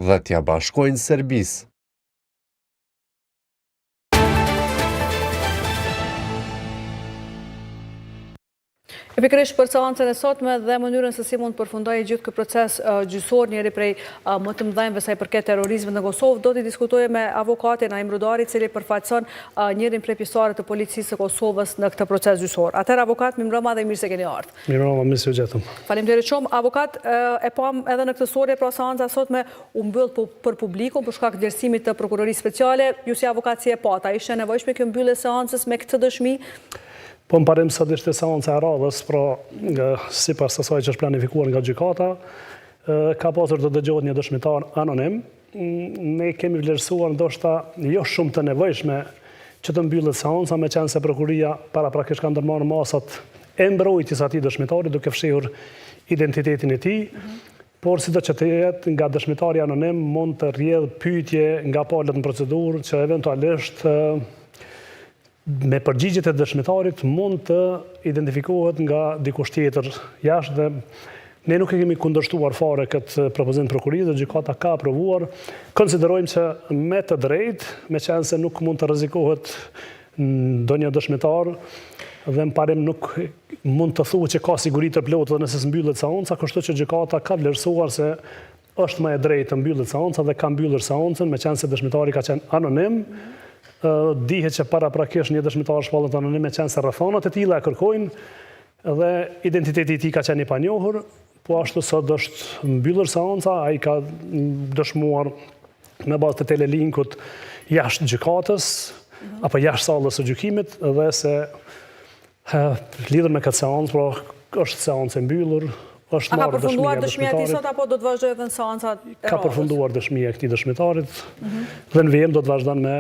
dhe t'ja bashkojnë Serbisë. Pikërisht për seancën e sotme dhe mënyrën se si mund përfundojë gjithë ky proces gjyqësor, njëri prej më të mëdhenjve sa i përket terrorizmit në Kosovë, do t'i diskutojë me avokatin Naim Rudari, i cili përfaqëson njërin prej pjesëtarëve të policisë së Kosovës në këtë proces gjyqësor. Atëherë avokat, mirëmbrëma dhe mirë se keni ardhur. Mirëmbrëma, mirë se u gjetëm. Faleminderit shumë. Avokat, e pam edhe në këtë storje, pra seanca sotme u mbyll për publikun për shkak të vlerësimit të prokurorisë speciale. Ju si avokat si e pata, ishte nevojshme kjo mbyllje e seancës me këtë dëshmi? Po më parim sot ishte seanca e radhës, pra sipas asaj që është planifikuar nga gjykata, ka pasur të dëgjohet një dëshmitar anonim. Ne kemi vlerësuar ndoshta jo shumë të nevojshme që të mbyllet seanca, me qenë se prokuria paraprakisht ka ndërmarrë masat e mbrojtjes atij dëshmitari duke fshihur identitetin e tij. Por sido që të jetë, nga dëshmitari anonim mund të rrjedh pyetje nga palët në procedurë që eventualisht me përgjigjet e dëshmitarit mund të identifikohet nga dikush tjetër jashtë dhe ne nuk e kemi kundërshtuar fare këtë propozim të prokurisë dhe gjykata ka aprovuar. Konsiderojmë që me të drejtë, me qenë se nuk mund të rrezikohet ndonjë dëshmitar dhe më parim nuk mund të thuhet që ka siguri të plotë dhe nëse s'mbyllet seanca, kështu që gjykata ka vlerësuar se është më e drejtë të mbyllet seanca dhe ka mbyllur seancën, me qenë se dëshmitari ka qenë anonim. Dihet që paraprakisht një dëshmitar shpallet anonim me qenë se rrethonat e tilla e kërkojnë dhe identiteti i tij ka qenë i panjohur, po ashtu sot është mbyllur seanca, ai ka dëshmuar me bazë të telelinkut jashtë gjykatës apo jashtë sallës së gjykimit dhe se lidhur me këtë seancë, pra është seancë e mbyllur. A ka përfunduar dëshmia e tij sot apo do të vazhdojë edhe në seancat e radhës? Ka përfunduar dëshmia e këtij dëshmitarit dhe në vijim do të vazhdon me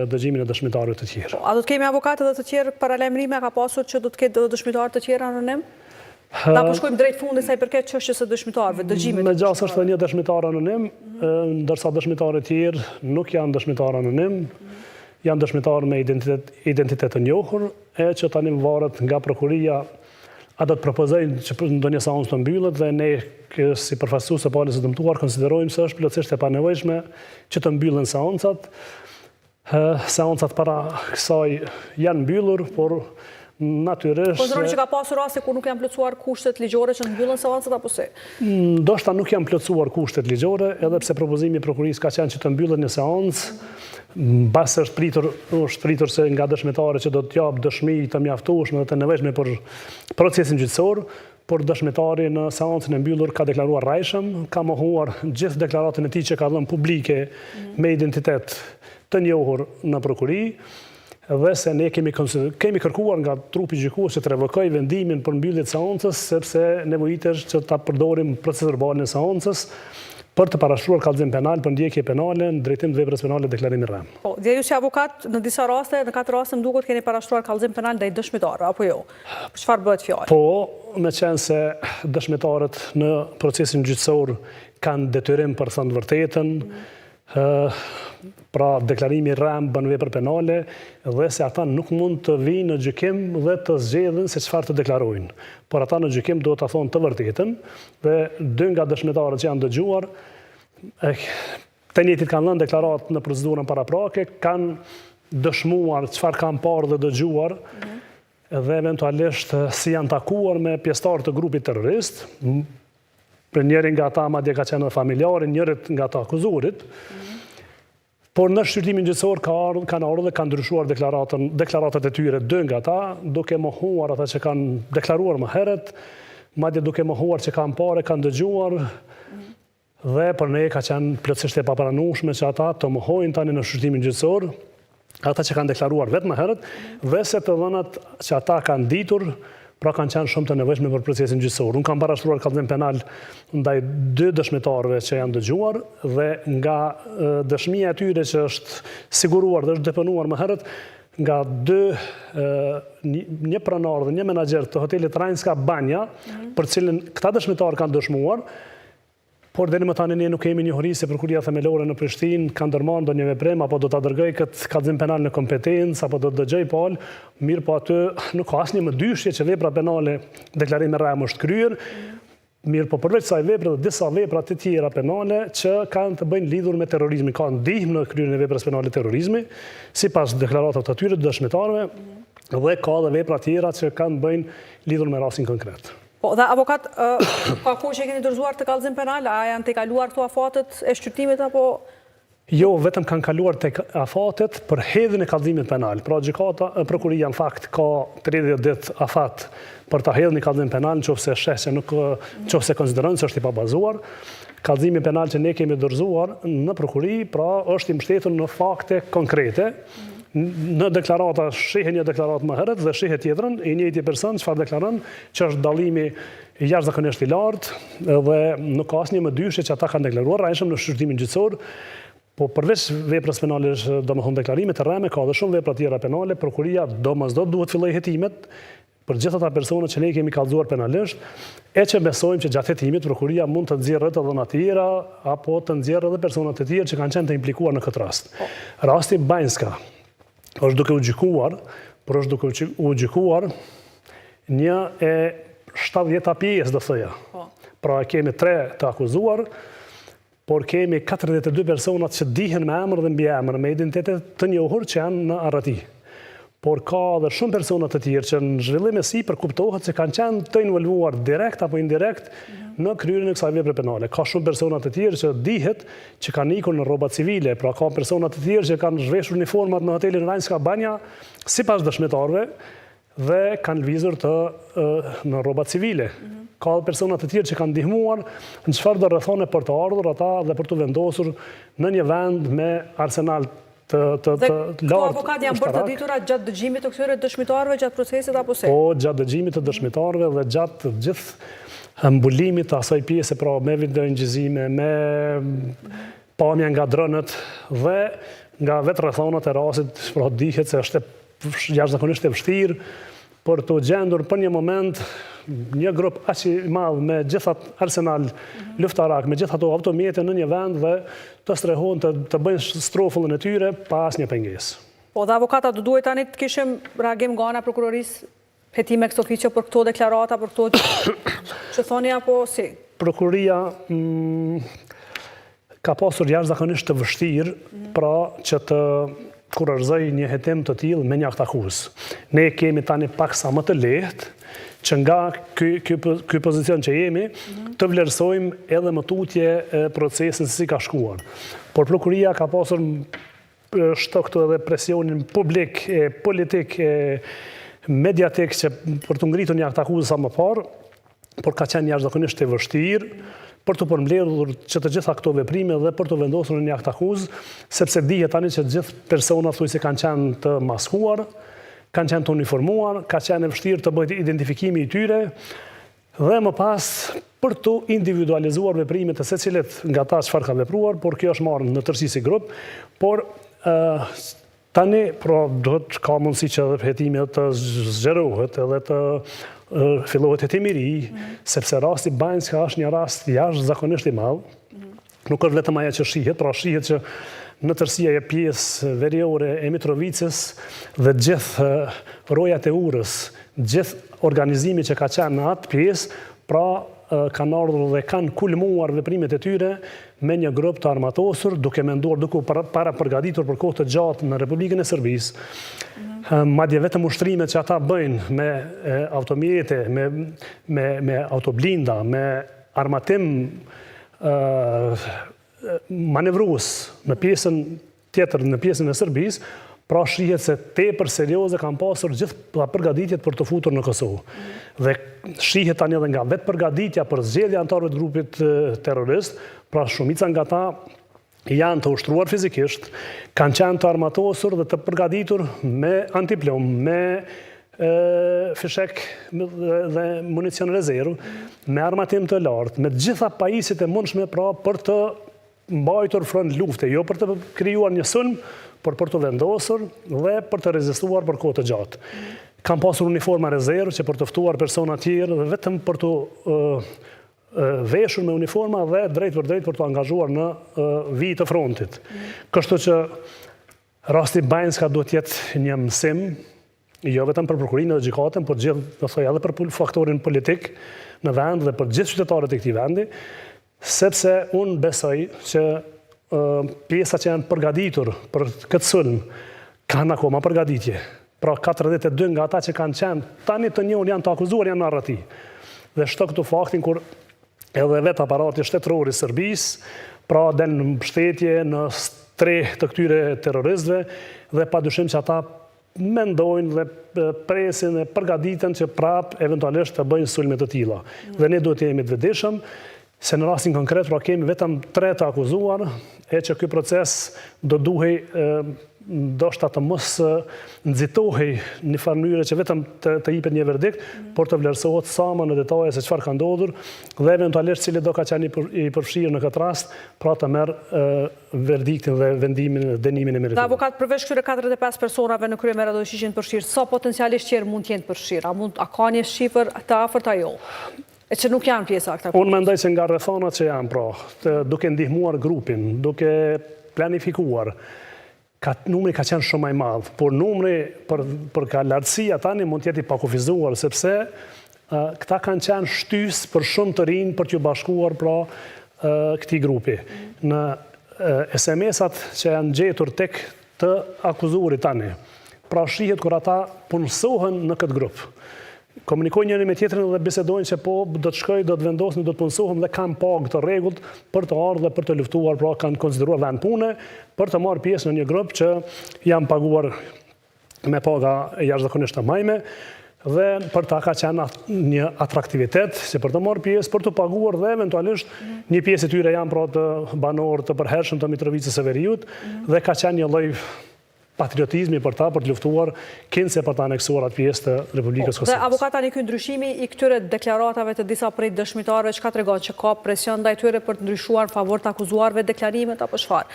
dëgjimin e dëshmitarëve të tjerë. A do të kemi avokatë edhe të tjerë paralajmërime, ka pasur që do të ketë dëshmitarë të tjerë anonim? Ta po shkojmë drejt fundit sa i përket çështjes së dëshmitarëve, dëgjimit. Megjithëse është një dëshmitar anonim, ndërsa dëshmitarët e tjerë nuk janë dëshmitar anonim, janë dëshmitar me identitet të njohur, e që tani varet nga prokuria a do të propozojnë që ndonjë seancë të mbyllet dhe ne si përfaqësues të palës së dëmtuar konsiderojmë se është plotësisht e panevojshme që të mbyllen seancat. Seancat para kësaj janë mbyllur, por natyrisht... Konsideroni që ka pasur raste kur nuk janë plotësuar kushtet ligjore që të mbyllen seancat apo si? Ndoshta nuk janë plotësuar kushtet ligjore, edhe pse propozimi i prokurisë ka qenë që të mbyllet një seancë. Mbas është pritur se nga dëshmitare që do të japë dëshmi të mjaftueshme dhe të nevojshme për procesin gjyqësor, por dëshmitari në seancën e mbyllur ka deklaruar rrajshëm, ka mohuar gjithë deklaratën e tij që ka dhënë publike me identitet të njohur në prokuri, dhe se ne kemi kërkuar nga trupi gjykues që të revokojë vendimin për mbyllje të seancës, sepse nevojitesh që ta përdorim proces verbal në seancës për të parashtruar kallëzim penal për ndjekje penale në drejtim të veprës penale deklarimi rrem. Po, dhe ju si avokat në disa raste, në 4 raste më duket keni parashtruar kallëzim penal ndaj dëshmitarëve apo jo? Për çfarë bëhet fjalë? Po, me qenë se dëshmitarët në procesin gjyqësor kanë detyrim për thënë vërtetën, pra deklarimi rrem bën vepër penale dhe se ata nuk mund të vinë në gjykim dhe të zgjedhin se çfarë të deklarojnë. Por ata në gjykim duhet ta thonë të vërtetën dhe 2 nga dëshmitarët që janë dëgjuar të njëjtit kanë dhënë deklarat në procedurën paraprake, kanë dëshmuar çfarë kanë parë dhe dëgjuar dhe eventualisht si janë takuar me pjesëtarë të grupit terrorist. Për njërin nga ata madje ka qenë familjarë, njërit nga ata akuzuarit. Por në shqyrtimin gjyqësor kanë ardhur dhe kanë ndryshuar deklaratat e tyre 2 nga ata, duke mohuar ata që kanë deklaruar më herët, madje duke mohuar që kanë parë, kanë dëgjuar, dhe për ne ka qenë plotësisht e papranueshme që ata të mohojnë tani në shqyrtimin gjyqësor, ata që kanë deklaruar vetë më herët, dhe se të dhënat që ata kanë ditur, pra kanë qenë shumë të nevojshme për procesin gjyqësor. Unë kam parashtruar kallëzim penal ndaj 2 dëshmitarëve që janë dëgjuar dhe nga dëshmia e tyre që është siguruar dhe është deponuar më herët nga 2 një pronar dhe një menaxher të hotelit Rajnska Banja, për cilin këta dëshmitarë kanë dëshmuar, por deri më tani ne nuk kemi njohuri se prokuria themelore në Prishtinë ka ndërmarrë ndonjë veprim apo do ta dërgojë këtë kallëzim penal në kompetencë apo do të dëgjojë palë, mirë po aty nuk ka asnjë mëdyshje që vepra penale deklarimi rrem është kryer, Mirë, po përveç kësaj vepre dhe disa vepra të tjera penale që kanë të bëjnë lidhur me terrorizmin, ka ndihmë në kryerjen e veprës penale terrorizmi, sipas deklaratave të atyre të dëshmitarëve, dhe ka dhe vepra tjera që kanë të bëjnë lidhur me rastin konkret. Po, dhe avokat, ka kohë që e keni dorëzuar të kallëzim penal, a janë të kaluar këto afatet e shqyrtimit apo? Jo, vetëm kanë kaluar tek afatet për hedhjen e kallëzimit penal. Pra prokuria në fakt ka 30 ditë afat për ta hedhur një kallëzim penal nëse sheh se nëse konsideron se është i pabazuar. Kallëzimi penal që ne kemi dorëzuar në prokuri, pra është i mbështetur në fakte konkrete. Në deklarata shihet një deklaratë më herët dhe shihet tjetrën i njëjti person çfarë deklaron që është dallimi jashtëzakonisht i lartë dhe nuk ka asnjë më dyshje që ata kanë deklaruar rrajshëm në shqyrtimin gjyqësor. Po përveç veprës penale, domethënë deklarimit të rreme, ka edhe shumë vepra tjera penale, prokuria domosdoshmë duhet filloj hetimet për gjithë ata persona që ne kemi kallëzuar penalisht, e që besojmë që gjatë hetimit prokuria mund të nxjerrë edhe dhëna tjera apo të nxjerrë edhe persona të tjerë që kanë qenë të implikuar në këtë rast. Rasti Banjska është duke u gjykuar, por është duke u gjykuar një e 70 pjesë, do thoya. Pra kemi 3 të akuzuar, por kemi 42 personat që dihen me emër dhe mbi emër, me identitet të njohur që janë në arrati. Por ka dhe shumë personat të tjerë që në zhvillim e sipër kuptohet se kanë qenë të involvuar direkt apo indirekt në kryerjen e kësaj vepre penale. Ka shumë personat të tjerë që dihet që kanë ikur në rroba civile, pra ka personat të tjerë që kanë zhveshur uniformat në hotelin Rajnska Banja sipas dëshmitarëve dhe kanë lvizur në rroba civile. Ka persona të tjerë që kanë ndihmuar në çfarë do rrethone për të ardhur ata dhe për të vendosur në një vend me arsenal të lartë. Dhe këto avokat janë bërë të ditura gjatë dëgjimit të këtyre dëshmitarëve gjatë procesit apo se? Po, gjatë dëgjimit të dëshmitarëve dhe gjatë gjithë mbulimit të asaj pjese, pra me videoingjizime, me pamja nga dronët dhe nga vetë rrethonat e rastit, pra dihet se është jashtëzakonisht e vështirë për të gjendur për një moment një grup aq i madh me gjithat arsenal luftarak, me gjithat automjete në një vend dhe të strehon të bëjnë strofullën e tyre pa asnjë pengesë. Po dhe avokata do duhet tani të kishim reagim nga ana e prokurorisë, hetim ex officio për këto deklarata, për këto që thoni apo si? Prokuria ka pasur jashtëzakonisht të vështirë pra që të kurorëzoj një hetim të tillë me një akt akuz. Ne kemi tani paksa më të lehtë që nga ky pozicion që jemi të vlerësojmë edhe më tutje procesin se si ka shkuar. Por prokuria ka pasur shto këtu edhe presionin publik, politik, mediatik që për të ngritur një akt akuzë sa më parë, por ka qenë jashtëzakonisht e vështirë për të përmbledhur që të gjitha këto veprime dhe për të vendosur në një akt akuzë, sepse dihet tani që gjithë personat thuajse kanë qenë të maskuar, kanë qenë të uniformuar, ka qenë e vështirë të bëhet identifikimi i tyre dhe më pas për të individualizuar veprimet e secilit nga ta çfarë ka vepruar, por kjo është marrë në tërësi si grup, por tani pra duhet ka mundësi që hetimi të zgjerohet edhe të fillohet hetimi i ri, sepse rasti Banjska është një rast jashtëzakonisht i madh. Nuk është vetëm ajo që shihet, pra shihet që në tërësia e pjesë veriore e Mitrovicës dhe gjithë rojat e urës, gjithë organizimi që ka qenë në atë pjesë, pra kanë ardhur dhe kanë kulmuar veprimet e tyre me një grup të armatosur, duke menduar, duke para përgatitur për kohë të gjatë në Republikën e Serbisë. Madje vetëm ushtrimet që ata bëjnë me automjete, me autoblinda, me armatim manevrues në pjesën tjetër, në pjesën e Serbisë, pra shihet se tepër serioze kanë pasur gjithë përgatitjet për të futur në Kosovë. Dhe shihet tani edhe nga vetë përgatitja për zgjedhje anëtarëve të grupit terrorist, pra shumica nga ta janë të ushtruar fizikisht, kanë qenë të armatosur dhe të përgatitur me antiplom, me fishek dhe municion rezerv, me armatim të lartë, me gjitha pajisit e mundshme pra për të mbajtur front lufte, jo për të krijuar një sulm, por për të vendosur dhe për të rezistuar për kohë të gjatë. Kanë pasur uniforma rezerv që për të ftuar persona tjerë dhe vetëm për të veshur me uniforma dhe drejt për drejt për të angazhuar në vijë të frontit. Kështu që rasti Banjska duhet jetë një mësim jo vetëm për prokurorinë dhe gjykatën, por gjithë, do thoj, edhe për faktorin politik në vend dhe për gjithë qytetarët e këtij vendi, sepse unë besoj që pjesa që janë përgatitur për këtë sulm kanë akoma përgatitje. Pra 42 nga ata që kanë qenë tani të njohur janë të akuzuar, janë në arrati. Dhe shto këtu faktin kur edhe vetë aparati shtetëror i Serbisë, pra del në mbështetje në streh të këtyre terroristëve dhe padyshim që ata mendojnë dhe presin e përgatiten që prap eventualisht të bëjnë sulme të tilla. Dhe ne duhet të jemi të vetëdijshëm se në rastin konkret pra kemi vetëm 3 të akuzuar e që ky proces do duhej ndoshta të mos nxitohej në farë mënyrë që vetëm të jepet një verdikt, por të vlerësohet sa më në detaje se çfarë ka ndodhur dhe eventualisht cili do ka qenë i përfshirë në këtë rast, pra të merr verdiktin dhe vendimin, dënimin e merituar. Avokat, përveç këtyre 45 personave në krye do të ishin përfshirë, sa potencialisht tjerë mund të jenë përfshirë? A ka një shifër të afërt ajo? E që nuk janë pjesa këta? Unë mendoj se nga rrethonat që janë, pra, duke ndihmuar grupin, duke planifikuar, numri ka qenë shumë më i madh, por numri për ka lartësia tani mund të jetë i pakufizuar, sepse këta kanë qenë shtys për shumë të rinj për t'ju bashkuar pra këtij grupi. Në SMS-at që janë gjetur tek të akuzuarit tani, pra shihet kur ata punësohen në këtë grup. Komunikojnë njëri me tjetrin dhe bisedojnë që po do të shkoj, do të vendosin, do të punësohem dhe kanë pagë të rregullt për të ardhur dhe për të luftuar, pra kanë konsideruar vend pune për të marrë pjesë në një grup që janë paguar me paga jashtëzakonisht të majme dhe për ta ka qenë një atraktivitet që për të marrë pjesë, për të paguar dhe eventualisht një pjesë e tyre janë pra të banorë të përhershëm të Mitrovicës së Veriut dhe ka qenë një lloj patriotizmi për ta, për të luftuar, kinse për ta aneksuar atë pjesë të Republikës Kosovës. Dhe avokata, një ky ndryshimi i këtyre deklaratave të disa prej dëshmitarëve, çka tregon që ka presion ndaj tyre për të ndryshuar në favor të akuzuarve deklarimet apo çfarë?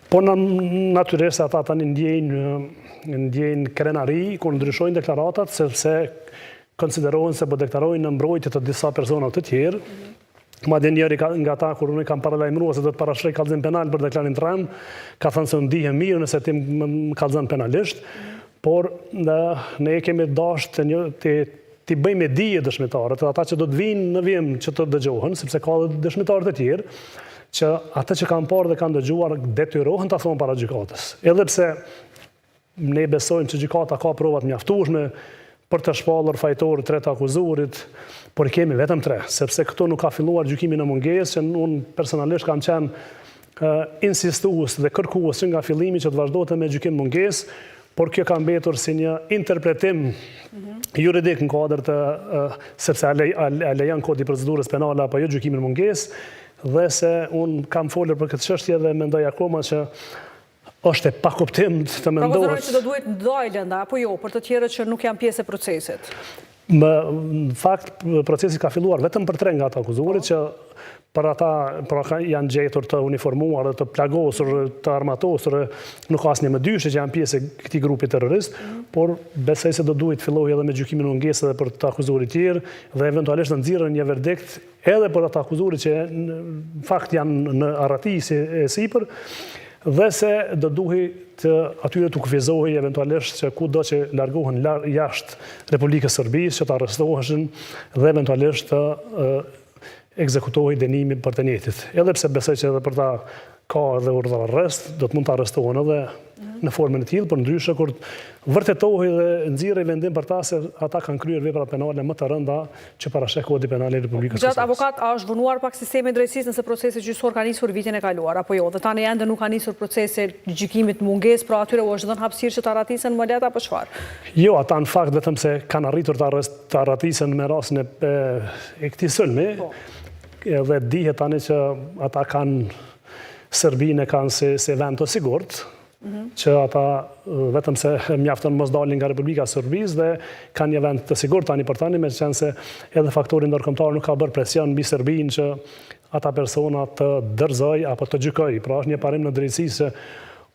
Po natyrisht ata tani ndjejnë krenari kur ndryshojnë deklaratat, sepse konsiderohen se po deklarojnë në mbrojtje të disa persona të tjerë. Madje njëri nga ta, kur unë kam paralajmëruar se do të parashroj kallëzim penal për deklarim të rënd, ka thënë se unë ndihem mirë nëse ti më kallëzon penalisht, por ne kemi dashur të bëjmë dije dëshmitarët, ata që do të vinë në vim që të dëgjohen, sepse ka dhe dëshmitarët e tjerë, që ata që kanë parë dhe kanë dëgjuar detyrohen ta thonë para gjykatës. Edhe pse ne besojmë që gjykata ka provat mjaftueshme për të shpallur fajtorët 3 të akuzuarit, por kemi vetëm 3, sepse këto nuk ka filluar gjykimi në mungesë, që unë personalisht kam qenë insistues dhe kërkues që nga fillimi që të vazhdohet me gjykim mungesë, por kjo ka mbetur si një interpretim juridik në kuadër të sepse a lejon kodi procedurës penale apo jo gjykimin mungesë, dhe se unë kam folur për këtë çështje dhe mendoj akoma që është e pakuptim të mendohet. Pra konsideroj që do duhet ndajlën, apo jo, për të tjerët që nuk janë pjesë e procesit? Në fakt, procesi ka filluar vetëm për 3 nga ata akuzuarit, që për ata janë gjetur të uniformuar, të plagosur, të armatosur, nuk ka asnjë më dyshje që janë pjesë e këtij grupi terrorist, por besoj se do duhet fillohej edhe me gjykimin mungesë edhe për të akuzuarit tjerë dhe eventualisht të nxirren një verdikt edhe për ata akuzuarit që në fakt janë në arrati e sipër, dhe se do duhej të atyre të kufizohej eventualisht që kudo që largohen jashtë Republikës Serbisë, që të arrestoheshin dhe eventualisht të ekzekutohej dënimi për të njëjtit. Edhe pse besoj që edhe për ta ka edhe urdhër arrest, do të mund të arrestohen edhe në formën e tillë, por ndryshe kur vërtetohej dhe nxirrej vendim për ta se ata kanë kryer vepra penale më të rënda që parasheh Kodi Penal i Republikës Kosovës. Gjatë avokat, a është vonuar pak sistemi i drejtësisë nëse procesi gjyqësor ka nisur vitin e kaluar apo jo? Dhe tani ende nuk ka nisur procesi gjykimit mungesë, pra atyre u është dhënë hapësirë që të arratisen më lehtë apo çfarë? Jo, ata në fakt vetëm se kanë arritur të arratisen me rastin e këtij sulmi, dhe dihet tani që ata kanë Serbinë kanë se vend të sigurt, që ata vetëm se mjafton mos dalin nga Republika e Serbisë dhe kanë një vend të sigurt tani për tani, meqenëse se edhe faktori ndërkombëtar nuk ka bërë presion mbi Serbinë që ata persona të dërzoj apo të gjykoj. Pra është një parim në drejtësi se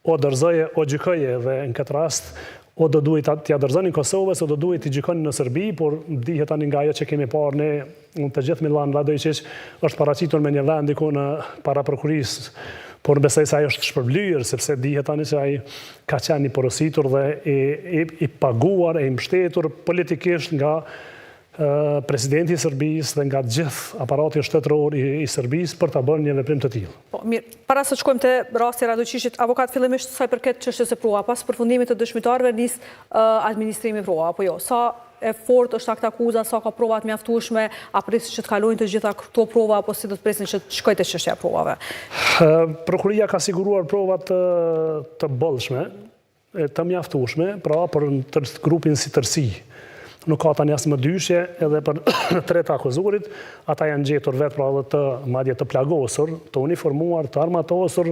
o dërzoje o gjykoje, dhe në këtë rast o do duhet t'ja dërzonin Kosovës, o do duhet t'i gjykonin në Serbi, por dihet tani nga ajo që kemi parë ne të gjithë Milan Radojčić është paraqitur me një vend diku në para prokurisë por besoj se ajo është shpërblyer, sepse dihet tani se ai ka qenë i porositur dhe i paguar, i mbështetur politikisht nga presidenti i Serbisë dhe nga gjithë aparati shtetëror i Serbisë për ta bërë një veprim të tillë. Po, mirë, para se të shkojmë te rasti Radoqishit, avokat fillimisht sa i përket çështjes së prova, pas përfundimit të dëshmitarëve nis administrimi prova, apo jo? Sa e fort është akt akuza, sa ka prova të mjaftueshme, a presin që të kalojnë të gjitha këto prova apo si do të presin që të shkojë te çështja e provave? Prokuria ka siguruar prova të bollshme, të mjaftueshme, pra për grupin si tërësi. Nuk ka tani asnjë dyshje edhe për tre të akuzuarit, ata janë gjetur vetë pra edhe madje të plagosur, të uniformuar, të armatosur,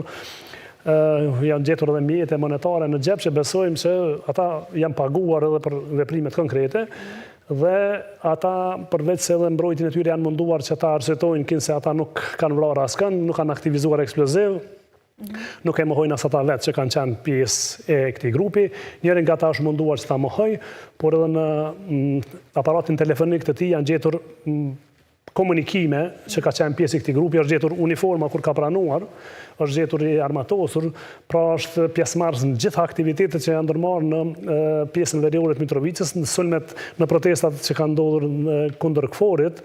janë gjetur edhe mjete monetare në xhep që besojmë se ata janë paguar edhe për veprimet konkrete dhe ata përveç se edhe mbrojtjen e tyre janë munduar që ta arsyetojnë kinë se ata nuk kanë vrarë askën, nuk kanë aktivizuar eksploziv, nuk e mohojnë as ata vetë që kanë qenë pjesë e këtij grupi. Njëri nga ata është munduar që ta mohoj, por edhe në aparatin telefonik të tij janë gjetur komunikime që ka qenë pjesë i këtij grupi, është gjetur uniforma kur ka pranuar, është gjetur i armatosur, pra është pjesëmarrës në gjitha aktivitetet që janë ndërmarrë në pjesën veriore të Mitrovicës, në sulmet, në protestat që kanë ndodhur kundër KFOR-it,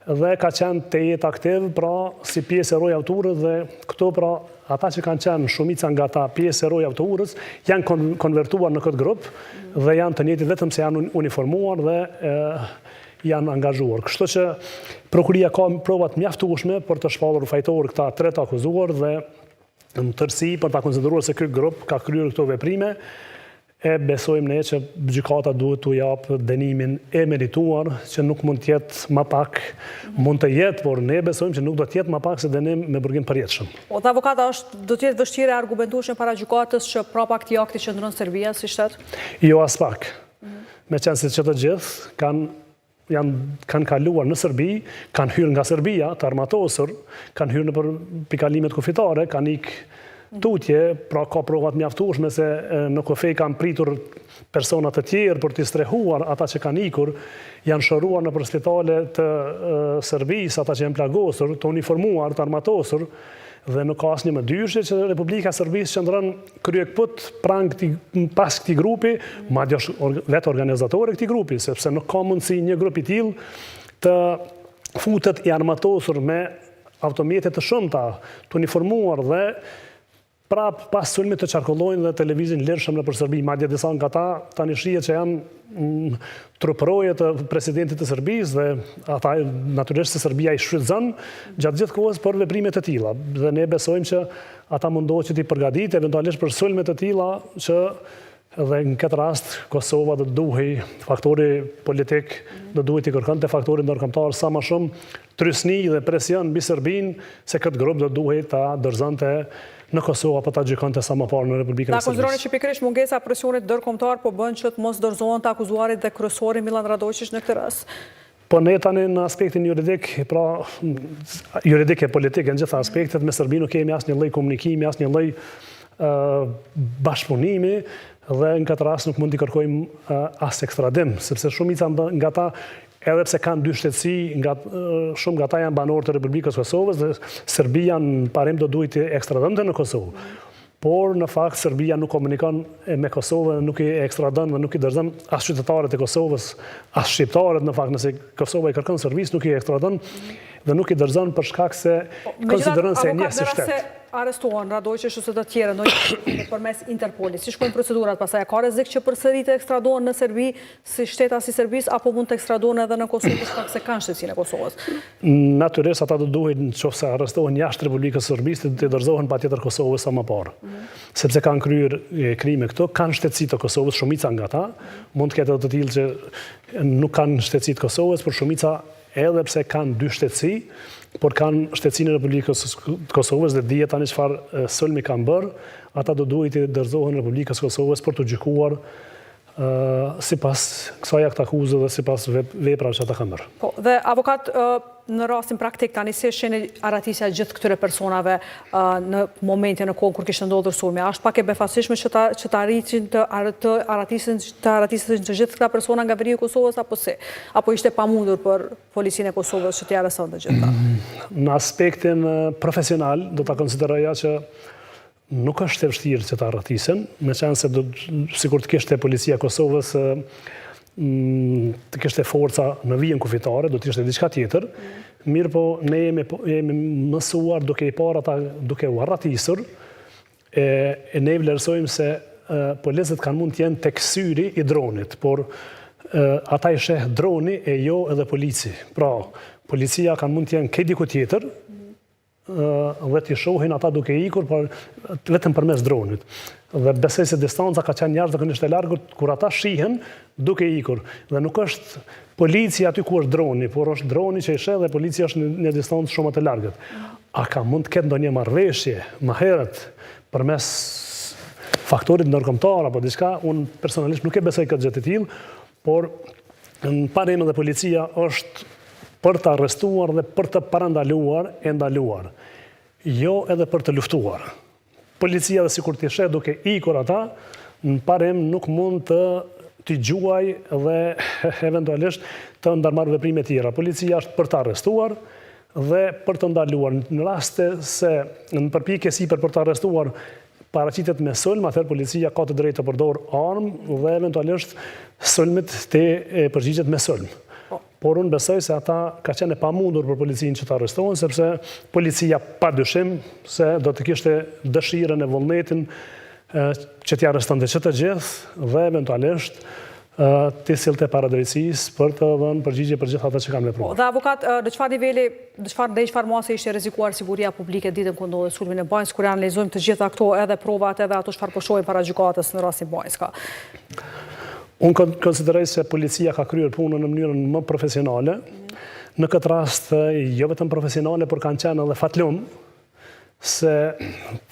dhe ka qenë të jetë aktiv, pra si pjesë e rojavturës dhe këto pra ata që kanë qenë shumica nga ta pjesë e rojavturës janë konvertuar në këtë grup dhe janë të njëjtit vetëm se janë uniformuar dhe janë angazhuar. Kështu që prokuria ka provat mjaftueshme për të shpallur fajtor këta tre të akuzuar dhe në tërësi për ta konsideruar se ky grup ka kryer këto veprime. E besojmë ne që gjykata duhet t'u japë dënimin e merituar, që nuk mund të jetë më pak, mund të jetë, por ne besojmë që nuk do të jetë më pak se dënim me burgim përjetshëm. Po, dhe avokata do të jetë vështirë e argumentueshme para gjykatës që prapa këtij akti qëndron Serbia si shtet? Jo as pak. Meqense se që të gjithë kanë kaluar në Serbi, kanë hyrë nga Serbia, të armatosur, kanë hyrë në pikalimet kufitare, kanë ikë tutje, pra ka provat mjaftueshme se në kufej kanë pritur personat të tjerë për t'i strehuar ata që kanë ikur, janë shëruar në spitale të Serbisë, ata që janë plagosur, të uniformuar, të armatosur, dhe nuk ka asnjë më dyshje që Republika e Serbisë qëndron kryekput pas këtij grupi, madje është vetë organizatori këtij grupi, sepse nuk ka mundësi një grup i tillë të futet i armatosur me automjete të shumta, të uniformuar dhe prap pas sulmit të qarkullojnë dhe televizin lirshëm nëpër Serbi, madje disa nga ta tani shihet që janë trupëroje të presidentit të Serbisë dhe ata natyrisht se Serbia i shfrytëzon gjatë gjithë kohës për veprime të tilla. Dhe ne besojmë që ata mundohet që t'i përgatitë eventualisht për sulme të tilla që dhe në këtë rast Kosova do duhej faktori politik, do duhet i kërkonte faktorin ndërkombëtar sa më shumë trysni dhe presion mbi Serbinë se këtë grup do duhej ta dorëzonte në Kosovë apo ta gjykonte sa më parë në Republikën e Serbisë. Ta konsideroni që pikërisht mungesa presionit ndërkombëtar po bën që të mos dorëzohen të akuzuarit dhe kryesori Milan Radoqić në këtë rast? Po ne tani në aspektin juridik, pra juridik e politik në gjitha aspektet, me Serbinë nuk kemi asnjë lloj komunikimi, asnjë lloj bashkëpunimi dhe në këtë rast nuk mund t'i kërkojmë as ekstradim, sepse shumica nga ta edhe pse kanë dy shtetësi, shumë nga ta janë banorë të Republikës Kosovës dhe Serbia në parim do duhet të ekstradonte në Kosovë. Por në fakt Serbia nuk komunikon me Kosovën, nuk i ekstradon dhe nuk i dorëzon as qytetarët e Kosovës, as shqiptarët në fakt, nëse Kosova i kërkon Serbisë, nuk i ekstradon dhe nuk i dorëzon për shkak se konsideron se një si shtet. Arrestuan Radoqić ose të tjerë përmes Interpolit. Si shkojnë procedurat pastaj? Ka rrezik që përsëri të ekstradohen në Serbi si shteta si Serbisë apo mund të ekstradohen edhe në Kosovë për shkak se kanë shtetësinë e Kosovës? Natyrisht ata do duhet nëse arrestohen jashtë Republikës së Serbisë të dorëzohen patjetër Kosovës sa më parë. Sepse kanë kryer krime këto, kanë shtetësi të Kosovës, shumica nga ata, mund të ketë edhe të tillë që nuk kanë shtetësi të Kosovës, por shumica edhe pse kanë dy shtetësi, por kanë shtetësinë e Republikës Kosovës dhe dihet tani çfarë sulmi kanë bërë, ata do duhet të dorëzohen në Republikën Kosovës për të gjykuar sipas kësaj aktakuzë dhe sipas veprave që ata kanë bërë. Po, dhe avokat, në rastin praktik tani si shihni aratisja gjithë këtyre personave në momentin në kohën kur kishte ndodhur sulmi? Është pak e befasishme që të arritin të aratisin të gjithë këta persona nga veriu i Kosovës apo si? Apo ishte pamundur për policinë e Kosovës që t'i arrestonte të gjitha? Në aspektin profesional do ta konsideroja që nuk është e vështirë që të arratisen, me qenë se sikur të kishte policia e Kosovës të kishte forca në vijën kufitare, do të ishte diçka tjetër, mirë po ne jemi mësuar duke i parë ata duke u arratisur, e ne vlerësojmë se policët kanë mund të jenë tek syri i dronit, por ata i sheh droni e jo edhe polici. Pra, policia kanë mund të jenë ke diku tjetër, dhe t'i shohin ata duke ikur vetëm përmes dronit. Dhe besoj se distanca ka qenë jashtëzakonisht e largët kur ata shihen duke ikur. Dhe nuk është policia aty ku është droni, por është droni që i sheh dhe policia është në distancë shumë të largët. A ka mund të ketë ndonjë marrëveshje më herët përmes faktorit ndërkombëtar apo diçka? Unë personalisht nuk e besoj këtë gjë të tillë, por në parim edhe policia është për të arrestuar dhe për të parandaluar e ndaluar, jo edhe për të luftuar. Policia dhe sikur t'i sheh duke ikur ata, në parim nuk mund t'i gjuaj dhe eventualisht të ndarmarrë veprime tjera. Policia është për të arrestuar dhe për të ndaluar. Në raste se në përpjekje sipër për të arrestuar paraqitet me sulm, atëherë policia ka të drejtë të përdorë armë dhe eventualisht sulmit të përgjigjet me sulm. Por unë besoj se ata ka qenë e pamundur për policinë që të arrestohen, sepse policia pa dyshim se do të kishte dëshirën e vullnetin që t'i arrestonte që të gjithë dhe eventualisht t'i sillte para drejtësisë për të dhënë përgjigje për gjithë ata që kanë vepruar. Dhe avokat, në çfarë niveli, në çfarë mase ishte rrezikuar siguria publike ditën kur ndodhi sulmi në Banjës, kur analizojmë të gjitha këto edhe provat edhe ato çfarë po shohim para gjykatës në rastin Banjska? Unë konsideroj se policia ka kryer punën në mënyrën më profesionale. Në këtë rast, jo vetëm profesionale, por kanë qenë edhe fatlum, se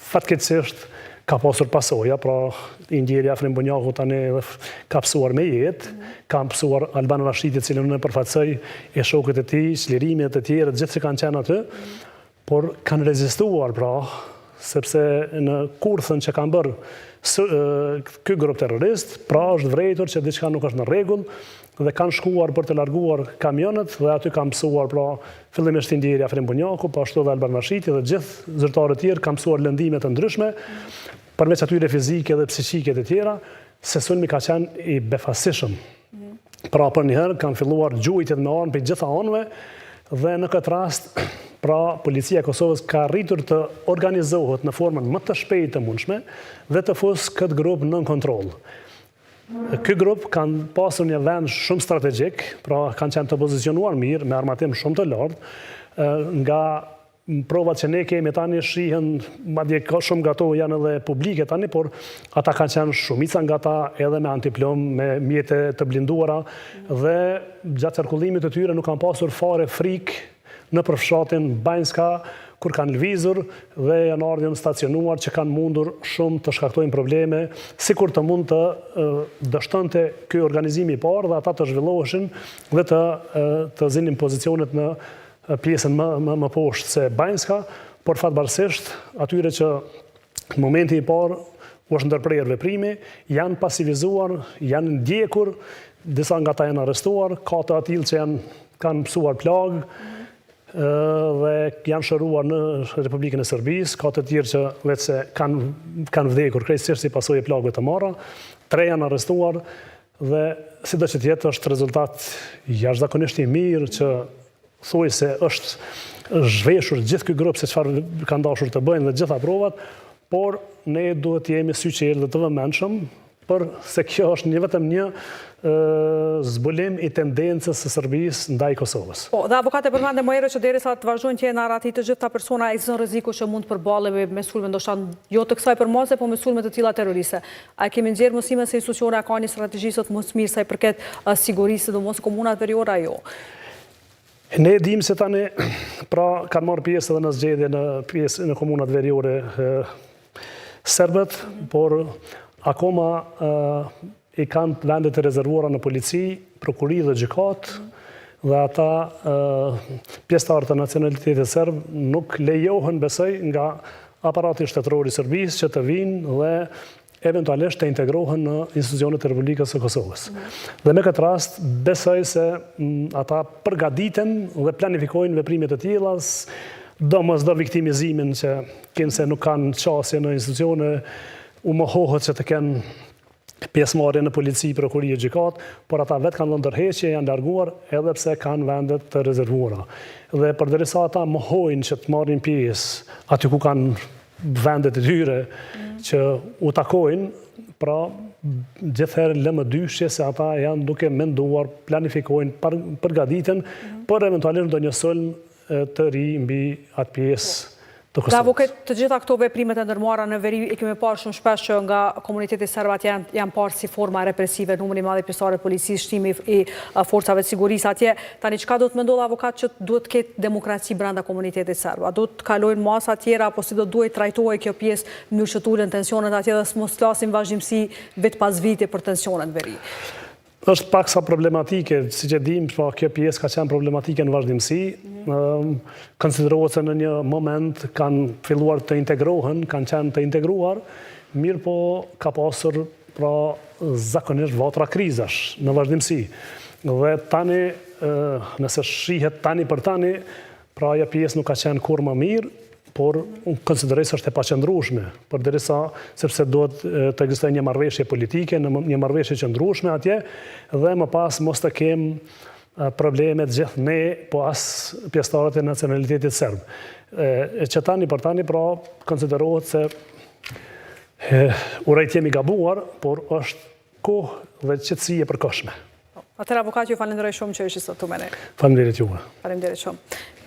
fatkeqësisht ka pasur pasoja, pra indjeri Afrim Bunjaku tani ka pësuar me jetë, ka pësuar Alban Rashidi, cilën unë e përfaqësoj, e shokët e tij, çlirimet e tjera, gjithë që kanë qenë aty, por kanë rezistuar, pra, sepse në kurthën që kanë bërë ky grup terrorist, pra është vërejtur që diçka nuk është në rregull dhe kanë shkuar për të larguar kamionët dhe aty kanë mësuar, pra fillimisht indjeri Afrim Bunjaku, po ashtu edhe Alban Rashidi dhe gjithë zyrtarët tjerë kanë mësuar lëndime të ndryshme, përveç atyre fizike dhe psiqike të tjera, se sulmi ka qenë i befasishëm. Pra për njëherë kanë filluar gjujtjet me armë për gjitha anëve dhe në këtë rast pra policia e Kosovës ka arritur të organizohet në formën më të shpejtë të mundshme dhe të fusë këtë grup nën kontroll. Ky grup kanë pasur një vend shumë strategjik, pra kanë qenë të pozicionuar mirë, me armatim shumë të lartë, nga provat që ne kemi tani shihen, madje shumë nga to janë edhe publike tani, por ata kanë qenë shumica nga ta edhe me antiplom, me mjete të blinduara dhe gjatë qarkullimit të tyre nuk kanë pasur fare frikë në përfshatin Banjska, kur kanë lvizur dhe janë ardhur stacionuar që kanë mundur shumë të shkaktojnë probleme, sikur të mund të dështonte ky organizimi i parë dhe ata të zhvilloheshin dhe të zinin pozicionet në pjesën më poshtë se Banjska, por fatbarësisht atyre që në momenti i parë u është ndërprerë veprimi, janë pasivizuar, janë ndjekur, disa nga ta janë arrestuar, ka të atill që kanë mësuar plagë, dhe janë shëruar në Republikën e Serbisë, ka të tjerë që vetë se kanë vdekur krejtësisht si pasojë e plagëve të marra, 3 janë arrestuar dhe sido që tjetë është rezultat jashtëzakonisht i mirë që thuaj se është zhveshur gjithë ky grup se çfarë kanë dashur të bëjnë dhe gjitha provat, por ne duhet të jemi syqelë dhe të vëmendshëm për se kjo është vetëm një zbulim i tendencës së Serbisë ndaj Kosovës. Po, dhe avokate përmendë më herët që derisa të vazhdojnë që jenë arratit të gjitha persona ekziston rreziku që mund të përballemi me sulme ndoshta jo të kësaj përmose, po me sulme të tilla terroriste. A kemi nxjerrë mësime se instituciona ka një strategji sot më të mirë sa i përket sigurisë, sidomos komunat veriore ajo? Ne dim se tani pra kanë marrë pjesë edhe në zgjedhje në komunat veriore serbët, por akoma i kanë vendet e rezervuara në polici, prokuri dhe gjykat, dhe ata pjesëtarë të nacionalitetit serb nuk lejohen besoj nga aparati shtetëror i Serbisë që të vinë dhe eventualisht të integrohen në institucionet e Republikës së Kosovës. Dhe me këtë rast, besoj se ata përgatiten dhe planifikojnë veprimet e tilla, do viktimizimin që se nuk kanë qasje në institucione, u mohohet që të kenë pjesëmarrje në polici, prokuri e gjykat, por ata vetë kanë dhënë ndërheqje, janë larguar edhe pse kanë vendet të rezervuara. Dhe përderisa ata mohojnë që të marrin pjesë aty ku kanë vendet e tyre që u takojnë, pra gjithherë lëmë dyshje se ata janë duke menduar, planifikojnë, përgatiten për eventualisht ndonjë sulm të ri mbi atë pjesë të Kosovës. Avokat, të gjitha këto veprimet e ndërmarra në veri i kemi parë shumë shpesh që nga komuniteti serbat janë parë si forma represive, numri i madh i pjesëtarëve të policisë, shtimi i forcave të sigurisë atje. Tani çka do të mendoj avokat që duhet të ketë demokraci brenda komunitetit serb? A do të kalojnë masa tjera apo si do duhet trajtohej kjo pjesë në mënyrë që të ulen tensionet atje dhe mos flasim vazhdimsi vit pas viti për tensionet në veri? Është paksa problematike, si që dim, kjo pjesë ka qenë problematike në vazhdimsi. Konsiderohet se në një moment kanë filluar të integrohen, kanë qenë të integruar, mirë po ka pasur zakonisht vatra krizash në vazhdimsi. Dhe tani, nëse shihet tani për tani, pra ajo pjesë nuk ka qenë kur më mirë, por unë konsideroj se është e paqëndrueshme, përderisa sepse duhet të ekzistojë një marrëveshje politike, një marrëveshje qëndrueshme atje, dhe më pas mos të kem problemet gjithë ne, po as pjesëtarët e nacionalitetit serb. Që tani për tani, pra, konsiderohet se urrejt jemi gabuar, por është kohë dhe qetësi e përkohshme. Atëherë avokat, ju falenderoj shumë që ishit sot këtu me ne. Faleminderit juve. Faleminderit shumë.